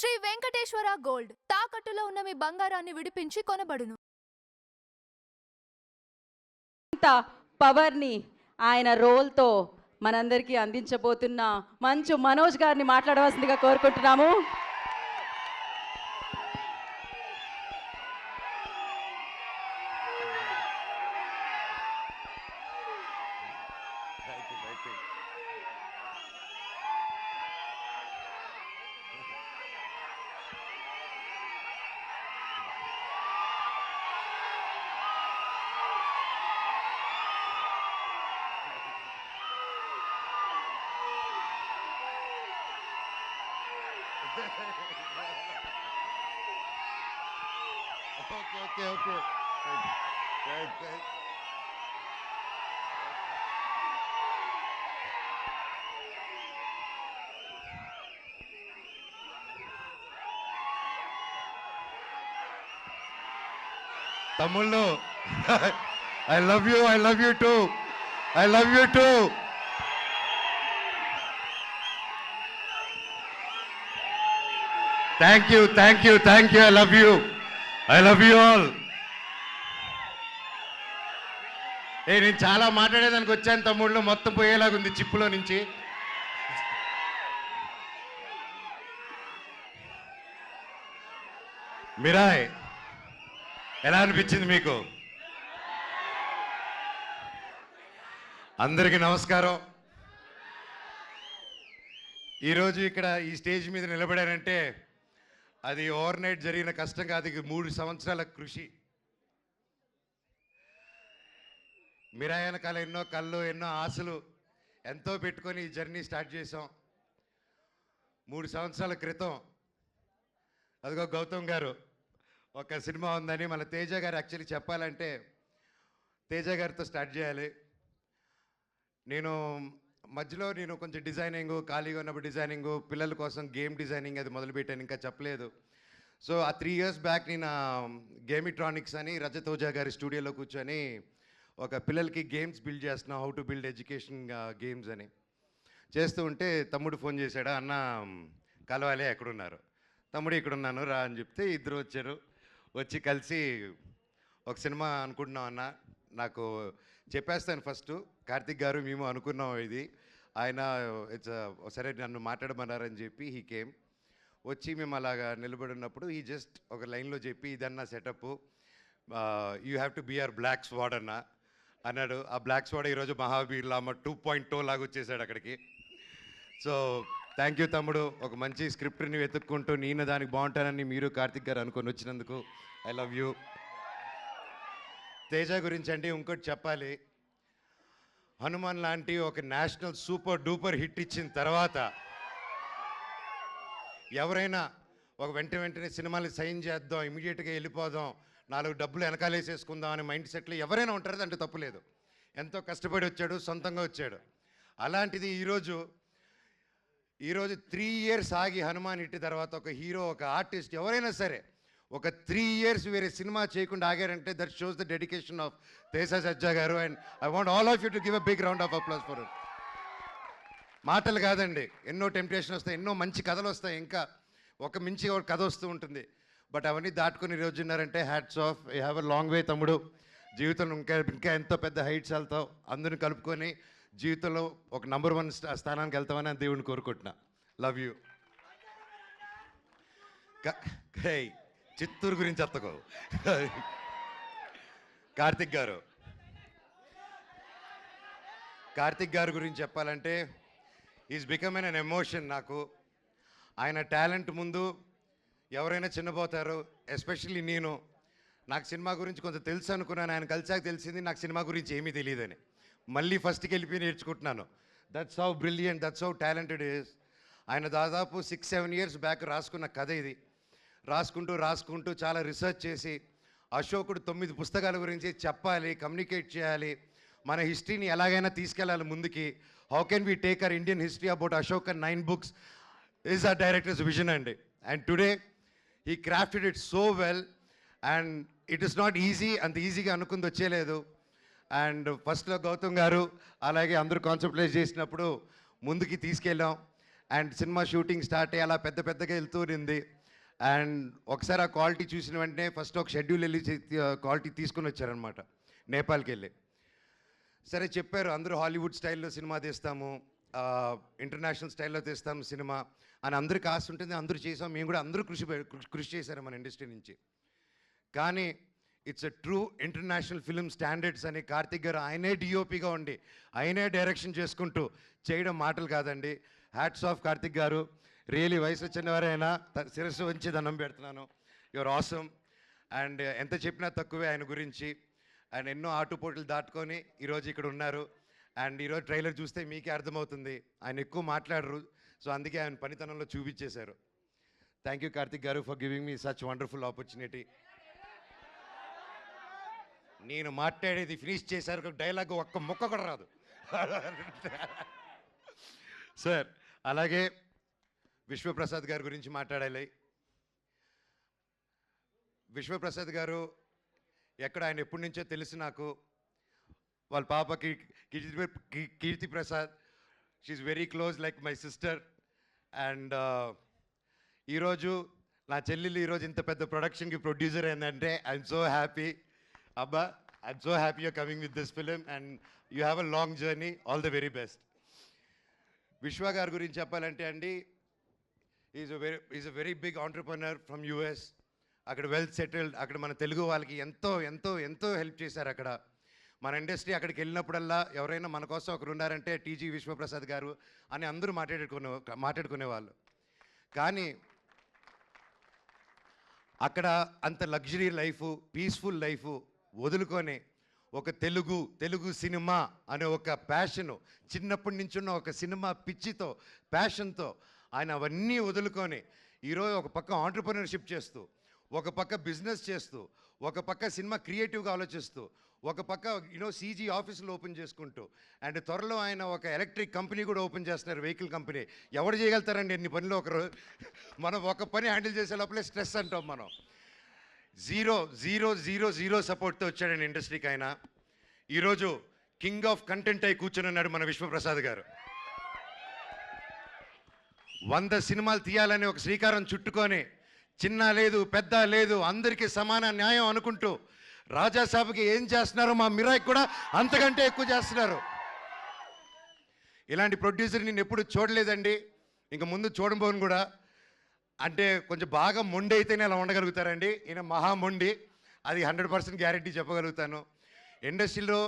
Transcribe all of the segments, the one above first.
Shri Venkateswara gold తాకట్టులో ఉన్న మీ బంగారాన్ని విడిపించి కొనబడును. పవర్ని ఆయన రోల్తో మనందరికీ అందించబోతున్న మంచు మనోజ్ గారిని మాట్లాడవలసిందిగా కోరుకుంటున్నాము. Okay. Good. Tamullo, I love you too. I love you too. Thank you. I love you all. నేను చాలా మాట్లాడేదానికి వచ్చాను తమ్ముళ్ళు, మొత్తం పోయేలాగుంది చిప్పులో నుంచి. మిరాయ్ ఎలా అనిపించింది మీకు? అందరికీ నమస్కారం. ఈరోజు ఇక్కడ ఈ స్టేజ్ మీద నిలబడారంటే అది ఓవర్ నైట్ జరిగిన కష్టం కాదు, 3 సంవత్సరాల కృషి. మిరాయ్ వెనకాల ఎన్నో కళ్ళు, ఎన్నో ఆశలు ఎంతో పెట్టుకొని ఈ జర్నీ స్టార్ట్ చేసాం. 3 సంవత్సరాల క్రితం అదిగో గౌతమ్ గారు ఒక సినిమా ఉందని మన తేజ గారు యాక్చువల్లీ చెప్పాలంటే తేజ గారితో స్టార్ట్ చేయాలి. మధ్యలో నేను కొంచెం డిజైనింగ్, ఖాళీగా ఉన్నప్పుడు డిజైనింగ్, పిల్లల కోసం గేమ్ డిజైనింగ్ అది మొదలుపెట్టాను, ఇంకా చెప్పలేదు. సో ఆ 3 years బ్యాక్ నేను గేమిట్రానిక్స్ అని రజత్ ఓజా గారి స్టూడియోలో కూర్చొని ఒక పిల్లలకి గేమ్స్ బిల్డ్ చేస్తున్నాం, how to build education games అని చేస్తూ ఉంటే తమ్ముడు ఫోన్ చేశాడు, అన్న కలవాలి, ఎక్కడున్నారు? తమ్ముడు ఇక్కడున్నాను రా అని చెప్తే ఇద్దరు వచ్చారు. వచ్చి కలిసి ఒక సినిమా అనుకుంటున్నాం అన్న, నాకు చెప్పేస్తాను ఫస్ట్, కార్తిక్ గారు మేము అనుకున్నాం ఇది, ఆయన సరే నన్ను మాట్లాడమన్నారని చెప్పి హీ కేమ్. వచ్చి మేము అలాగా నిలబడినప్పుడు ఈ జస్ట్ ఒక లైన్లో చెప్పి ఇదన్నా setup, you have to be our black squad అన్న అన్నాడు. ఆ బ్లాక్ స్వాడ్ ఈరోజు మహావీర్ లామ 2.0 లాగా వచ్చేసాడు అక్కడికి. సో థ్యాంక్ యూ తమ్ముడు, ఒక మంచి స్క్రిప్ట్ని వెతుక్కుంటూ నేను దానికి బాగుంటానని మీరు కార్తిక్ గారు అనుకొని వచ్చినందుకు ఐ లవ్ యూ. తేజ గురించి అంటే ఇంకోటి చెప్పాలి, హనుమాన్ లాంటి ఒక నేషనల్ సూపర్ డూపర్ హిట్ ఇచ్చిన తర్వాత ఎవరైనా ఒక వెంటనే సినిమాని సైన్ చేద్దాం, ఇమీడియట్గా వెళ్ళిపోదాం, 4 డబ్బులు వెనకాలేసేసుకుందాం అనే మైండ్ సెట్లో ఎవరైనా ఉంటారు, అంటే తప్పులేదు. ఎంతో కష్టపడి వచ్చాడు, సొంతంగా వచ్చాడు. అలాంటిది ఈరోజు 3 years ఆగి హనుమాన్ హిట్ తర్వాత ఒక హీరో, ఒక ఆర్టిస్ట్ ఎవరైనా సరే ఒక 3 years వేరే సినిమా చేయకుండా ఆగారంటే that shows the dedication of Teja Sajja గారు. And I want all of you to give a big round of applause for it. మాటలు కాదండి, ఎన్నో టెంప్టేషన్ వస్తాయి, ఎన్నో మంచి కథలు వస్తాయి, ఇంకా ఒక మించి ఒక కథ వస్తూ ఉంటుంది. బట్ అవన్నీ దాటుకొని ఈరోజు ఉన్నారంటే hats off, you have a long way తమ్ముడు. జీవితంలో ఇంకా ఎంతో పెద్ద హైట్స్ వెళ్తావు, అందరిని కలుపుకొని జీవితంలో ఒక నంబర్ 1 స్థానానికి వెళ్తామని దేవుడిని కోరుకుంటున్నా. Love you. చిత్తూరు గురించి అత్తకో. కార్తిక్ గారు గురించి చెప్పాలంటే ఈజ్ బికమ్ ఎన్ ఎమోషన్ నాకు. ఆయన టాలెంట్ ముందు ఎవరైనా చిన్నపోతారు, ఎస్పెషల్లీ నాకు సినిమా గురించి కొంచెం తెలుసు అనుకున్నాను, ఆయన కలిసాక తెలిసింది నాకు సినిమా గురించి ఏమీ తెలియదని. మళ్ళీ ఫస్ట్కి వెళ్ళిపోయి నేర్చుకుంటున్నాను. That's how brilliant, that's how talented is. ఆయన దాదాపు 6-7 years బ్యాక్ రాసుకున్న కథ ఇది. రాసుకుంటూ చాలా రీసెర్చ్ చేసి అశోకుడు 9 పుస్తకాల గురించి చెప్పాలి, కమ్యూనికేట్ చేయాలి, మన హిస్టరీని ఎలాగైనా తీసుకెళ్ళాలి ముందుకి. How can we take our Indian history about Ashok and 9 books is ఆ డైరెక్టర్స్ విజన్ అండి. And today he crafted it so well and it is not easy, అంత ఈజీగా అనుకుంది వచ్చేలేదు. అండ్ ఫస్ట్లో గౌతమ్ గారు అలాగే అందరూ కాన్సెప్టలైజ్ చేసినప్పుడు ముందుకి తీసుకెళ్ళాం. అండ్ సినిమా షూటింగ్ స్టార్ట్ అయ్యి అలా పెద్ద పెద్దగా వెళ్తూనింది. అండ్ ఒకసారి ఆ క్వాలిటీ చూసిన వెంటనే ఫస్ట్ ఒక షెడ్యూల్ వెళ్ళి క్వాలిటీ తీసుకుని వచ్చారనమాట, నేపాల్కి వెళ్ళి. సరే చెప్పారు, అందరూ హాలీవుడ్ స్టైల్లో సినిమా తీస్తాము, ఇంటర్నేషనల్ స్టైల్లో తీస్తాము సినిమా అని అందరికి ఆశ ఉంటుంది, అందరూ చేసాం, మేము కూడా అందరూ కృషి చేశారు మన ఇండస్ట్రీ నుంచి. కానీ it's a true international film standards అని కార్తిక్ గారు ఆయనే డిఓపిగా ఉండి ఆయనే డైరెక్షన్ చేసుకుంటూ చేయడం మాటలు కాదండి. హ్యాట్స్ ఆఫ్ కార్తిక్ గారు, రియలీ వయసు వచ్చినవారైనా శిరస్సు వంచి దండం పెడుతున్నాను. Your awesome. అండ్ ఎంత చెప్పినా తక్కువే ఆయన గురించి. ఆయన ఎన్నో ఆటుపోట్లు దాటుకొని ఈరోజు ఇక్కడ ఉన్నారు. అండ్ ఈరోజు ట్రైలర్ చూస్తే మీకే అర్థమవుతుంది, ఆయన ఎక్కువ మాట్లాడరు, సో అందుకే ఆయన పనితనంలో చూపించేశారు. థ్యాంక్ యూ కార్తిక్ గారు for giving me such wonderful opportunity. నేను మాట్లాడేది ఫినిష్ చేశారు, డైలాగ్ ఒక్క ముక్క కూడా రాదు సార్. అలాగే విశ్వప్రసాద్ గారి గురించి మాట్లాడాలి. విశ్వప్రసాద్ గారు ఎక్కడ, ఆయన ఎప్పటి నుంచో తెలుసు నాకు. వాళ్ళ పాపకి Keerthi Prasad, she's very close like my sister. And ఈరోజు నా చెల్లెలు ఈరోజు ఇంత పెద్ద ప్రొడక్షన్కి ప్రొడ్యూసర్ అయిందంటే ఐఎమ్ సో హ్యాపీ. అబ్బా, I'm so happy you're coming with this film and you have a long journey. All the very best. Vishwa గారి గురించి చెప్పాలంటే అండి, is a very big entrepreneur from US. అక్కడ వెల్ సెటిల్డ్, అక్కడ మన తెలుగు వాళ్ళకి ఎంతో ఎంతో ఎంతో హెల్ప్ చేశారు. అక్కడ మన ఇండస్ట్రీ అక్కడికి వెళ్ళినప్పుడల్లా ఎవరైనా మన కోసం ఒకరు ఉన్నారంటే టీజీ విశ్వప్రసాద్ గారు అని అందరూ మాట్లాడుకునేవాళ్ళు. కానీ అక్కడ అంత లగ్జరీ లైఫ్, పీస్ఫుల్ లైఫ్ వదులుకొని ఒక తెలుగు సినిమా అనే ఒక ప్యాషను, చిన్నప్పటి నుంచి ఉన్న ఒక సినిమా పిచ్చితో, ప్యాషన్తో ఆయన అవన్నీ వదులుకొని ఈరోజు ఒక పక్క ఆంటర్ప్రెన్యూర్షిప్ చేస్తూ, ఒక పక్క బిజినెస్ చేస్తూ, ఒక పక్క సినిమా క్రియేటివ్గా ఆలోచిస్తూ, ఒక పక్క సీజీ ఆఫీసులు ఓపెన్ చేసుకుంటూ, అండ్ త్వరలో ఆయన ఒక ఎలక్ట్రిక్ కంపెనీ కూడా ఓపెన్ చేస్తున్నారు, వెహికల్ కంపెనీ. ఎవరు చేయగలుగుతారండి ఎన్ని పనులు ఒకరు? మనం ఒక పని హ్యాండిల్ చేసే లోపలే స్ట్రెస్ అంటాం మనం. జీరో జీరో జీరో జీరో సపోర్ట్తో వచ్చాడండి ఇండస్ట్రీకి ఆయన. ఈరోజు కింగ్ ఆఫ్ కంటెంట్ అయి కూర్చొని ఉన్నాడు మన విశ్వప్రసాద్ గారు. 100 సినిమాలు తీయాలని ఒక శ్రీకారం చుట్టుకొని, చిన్న లేదు పెద్ద లేదు అందరికీ సమాన న్యాయం అనుకుంటూ, రాజాసాబ్కి ఏం చేస్తున్నారో మా మిరాయికి కూడా అంతకంటే ఎక్కువ చేస్తున్నారు. ఇలాంటి ప్రొడ్యూసర్ నేను ఎప్పుడు చూడలేదండి, ఇంక ముందు చూడబోను కూడా. అంటే కొంచెం బాగా మొండి అయితేనే అలా ఉండగలుగుతారండి. ఈయన మహా మొండి, అది 100% గ్యారెంటీ చెప్పగలుగుతాను. ఇండస్ట్రీలో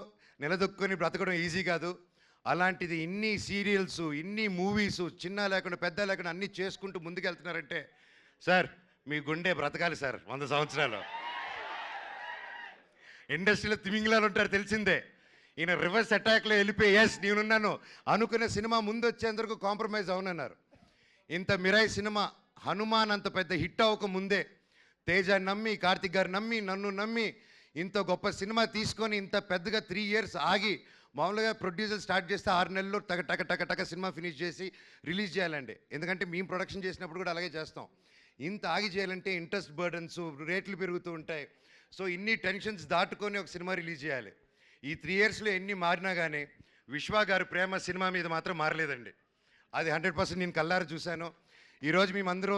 నిలదొక్కుని బ్రతకడం ఈజీ కాదు. అలాంటిది ఇన్ని సీరియల్స్, ఇన్ని మూవీస్, చిన్న లేకుండా పెద్ద లేకుండా అన్నీ చేసుకుంటూ ముందుకెళ్తున్నారంటే సార్ మీ గుండె బ్రతకాలి సార్ 100 సంవత్సరాలు. ఇండస్ట్రీలో తిమింగిలాలు ఉంటారు తెలిసిందే. ఈయన రివర్స్ అటాక్లో వెళ్ళిపోయి ఎస్ నేనున్నాను అనుకునే సినిమా ముందు వచ్చేందుకు కాంప్రమైజ్ అవునన్నారు. ఇంత మిరాయి సినిమా హనుమాన్ అంత పెద్ద హిట్ అవ్వక ముందే తేజ నమ్మి, కార్తిక్ గారు నమ్మి, నన్ను నమ్మి ఇంత గొప్ప సినిమా తీసుకొని ఇంత పెద్దగా 3 years ఆగి, మామూలుగా ప్రొడ్యూసర్ స్టార్ట్ చేస్తే 6 నెలల్లో టక సినిమా ఫినిష్ చేసి రిలీజ్ చేయాలండి. ఎందుకంటే మేము ప్రొడక్షన్ చేసినప్పుడు కూడా అలాగే చేస్తాం. ఇంత ఆగి చేయాలంటే ఇంట్రెస్ట్ బర్డన్స్, రేట్లు పెరుగుతూ ఉంటాయి. సో ఇన్ని టెన్షన్స్ దాటుకొని ఒక సినిమా రిలీజ్ చేయాలి. ఈ 3 yearsలో ఎన్ని మారినా కానీ విశ్వ గారు ప్రేమ సినిమా మీద మాత్రం మారలేదండి. అది 100% నేను కల్లారా చూశాను. ఈరోజు మేమందరూ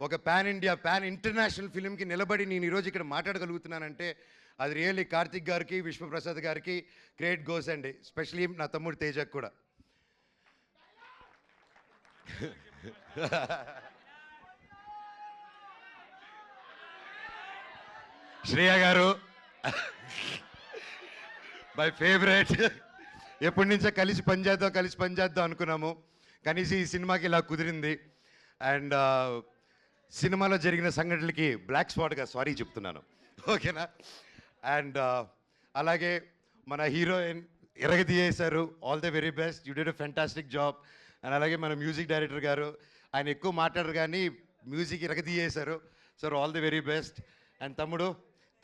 ఒక పాన్ ఇండియా, పాన్ ఇంటర్నేషనల్ ఫిలింకి నిలబడి నేను ఈరోజు ఇక్కడ మాట్లాడగలుగుతున్నానంటే అది రియల్లీ కార్తిక్ గారికి, విశ్వప్రసాద్ గారికి క్రెడిట్ గోస్ అండి. స్పెషలీ నా తమ్ముడు తేజకు కూడా. శ్రేయ గారు మై ఫేవరెట్. ఎప్పటి నుంచో కలిసి పనిచేద్దాం అనుకున్నాము. కనీసం ఈ సినిమాకి ఇలా కుదిరింది. అండ్ సినిమాలో జరిగిన సంఘటనలకి బ్లాక్ స్పాట్గా సారీ చెప్తున్నాను, ఓకేనా? అండ్ అలాగే మన హీరోయిన్ ఎరగదీయేశారు. All the very best, you did a fantastic job. And అలాగే మన మ్యూజిక్ డైరెక్టర్ గారు, ఆయన ఎక్కువ మాట్లాడరు కానీ మ్యూజిక్ ఎరగదీయేశారు. Sir all the very best. And తమ్ముడు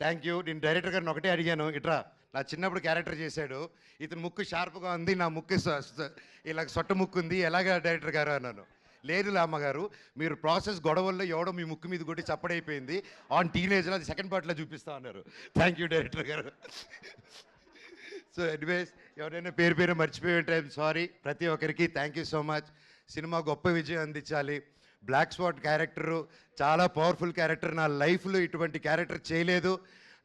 థ్యాంక్ యూ. నేను డైరెక్టర్ గారిని ఒకటే అడిగాను, ఇట్రా నా చిన్నప్పుడు క్యారెక్టర్ చేశాడు, ఇతను ముక్కు షార్ప్గా ఉంది, నా ముక్కు ఇలా సొట్ట ముక్కు ఉంది, ఎలాగా డైరెక్టర్ గారు అన్నాను. లేదు అమ్మగారు, మీరు ప్రాసెస్ గొడవల్లో ఎవడో మీ ముక్కు మీద కొట్టి చప్పడైపోయింది, ఆన్ టీనేజ్లో అది సెకండ్ పార్ట్లో చూపిస్తా అన్నారు. థ్యాంక్ యూ డైరెక్టర్ గారు. సో ఎనీవేస్ ఎవరైనా పేరు మర్చిపోయి ఉంటే ఐఎమ్ సారీ. ప్రతి ఒక్కరికి thank you so much. Cinema గొప్ప విజయం అందించాలి. బ్లాక్ స్పాట్ క్యారెక్టరు చాలా పవర్ఫుల్ క్యారెక్టర్. నా లైఫ్లో ఇటువంటి క్యారెక్టర్ చేయలేదు.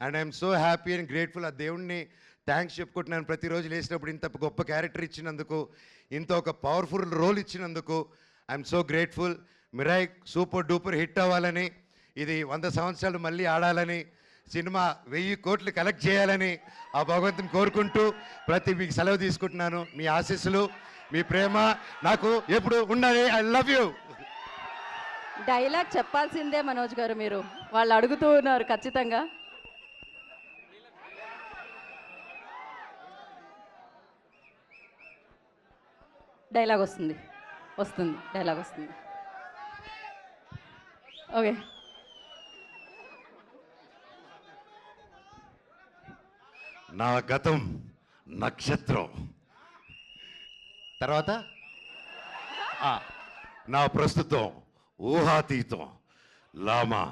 And I'm so happy and grateful. ఆ దేవుణ్ణి థ్యాంక్స్ చెప్పుకుంటున్నాను. ప్రతిరోజు లేచినప్పుడు ఇంత గొప్ప క్యారెక్టర్ ఇచ్చినందుకు, ఇంత ఒక పవర్ఫుల్ రోల్ ఇచ్చినందుకు I'm so grateful. Mirai super duper hit అవ్వాలని, ఇది 100 సంవత్సరాలు మళ్ళీ ఆడాలని, సినిమా 1000 కోట్లు కలెక్ట్ చేయాలని ఆ భగవంతుని కోరుకుంటూ మీకు సెలవు తీసుకుంటున్నాను. మీ ఆశీస్సులు, మీ ప్రేమ నాకు ఎప్పుడు ఉండాలి. I love you. డైలాగ్ చెప్పాల్సిందే మనోజ్ గారు, మీరు వాళ్ళు అడుగుతూ ఉన్నారు ఖచ్చితంగా. డైలాగ్ వస్తుంది, డైలాగ్ వస్తుంది. ఓకే. నా గతం నక్షత్రం, తర్వాత నా ప్రస్తుతం ఊహాతీతం. లామా,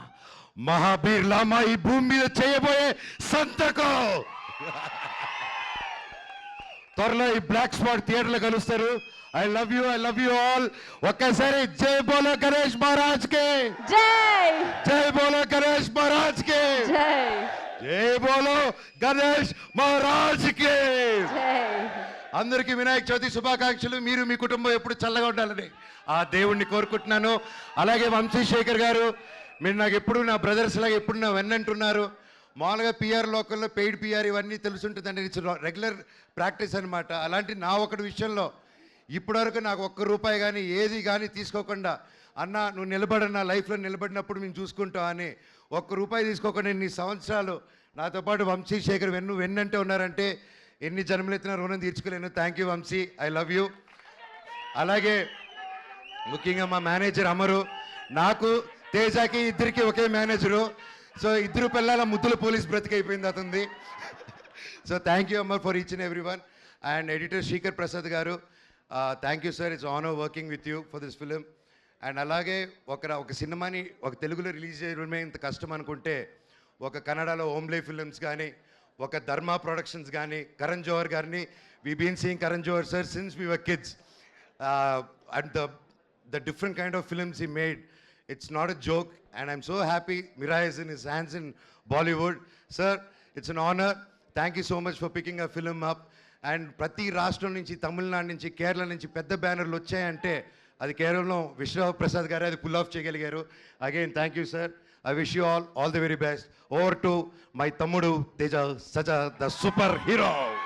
మహాబీర్ లామా ఈ భూమి మీద చేయబోయే సంతకం. త్వరలో ఈ బ్లాక్ స్పాట్ థియేటర్లో కలుస్తారు. I love you all. ఒక్కసారి జై బోలో గణేష్ మహారాజ్ కి జై. జై బోలో గణేష్ మహారాజ్ కి జై. జై బోలో గణేష్ మహారాజ్ కి జై. అందరికీ వినాయక చవితి శుభాకాంక్షలు. మీరు మీ కుటుంబం ఎప్పుడు చల్లగా ఉండాలని ఆ దేవుణ్ణి కోరుకుంటున్నాను. అలాగే వంశీశేఖర్ గారు, మీరు నాకు ఎప్పుడు నా బ్రదర్స్ లాగా ఎప్పుడు నా వెన్నంటున్నారు. మామూలుగా పిఆర్ లోకల్లో పెయిడ్ పిఆర్ ఇవన్నీ తెలుసుంటుందండి. ఇట్స్ రెగ్యులర్ ప్రాక్టీస్ అనమాట. అలాంటి నా ఒకటి విషయంలో ఇప్పటివరకు నాకు ₹1 కానీ ఏది కానీ తీసుకోకుండా, అన్న నువ్వు నిలబడిన లైఫ్లో నిలబడినప్పుడు మేము చూసుకుంటాం అని ₹1 తీసుకోకుండా ఇన్ని సంవత్సరాలు నాతో పాటు వంశీశేఖర్ వెన్నంటే ఉన్నారంటే ఎన్ని జన్మలెత్తిన రుణం తీర్చుకోలేను. Thank you Vamsi, I love you. అలాగే ముఖ్యంగా మా మేనేజర్ అమరు, నాకు తేజాకి ఇద్దరికి ఒకే మేనేజరు. సో ఇద్దరు పిల్లల ముద్దుల పోలీస్ బ్రతికైపోయింది అతనిది. So thank you Amar for each and every one. And editor Srikar Prasad గారు, thank you sir, it's honour working with you for this film. And అలాగే ఒక సినిమాని ఒక తెలుగులో రిలీజ్ చేయడమే ఇంత కష్టం అనుకుంటే, ఒక కన్నడలో ఓమ్లే ఫిలిమ్స్ కానీ, ఒక ధర్మ ప్రొడక్షన్స్ కానీ, కరణ్ జోహర్ గారిని, we been seeing Karan Johar sir since we were kids. And the different kind of films he made, it's not a joke, and I'm so happy Mirai is in his hands in Bollywood. Sir, it's an honor. Thank you so much for picking a film up. And ప్రతి రాష్ట్రం నుంచి, తమిళనాడు నుంచి, కేరళ నుంచి పెద్ద బ్యానర్లు వచ్చాయంటే అది కేవలం విశ్వ ప్రసాద్ గారు అది పుల్ ఆఫ్ చేయగలిగారు. Again thank you sir. I wish you all the very best. Over to my Tammudu Teja Saja, the super hero.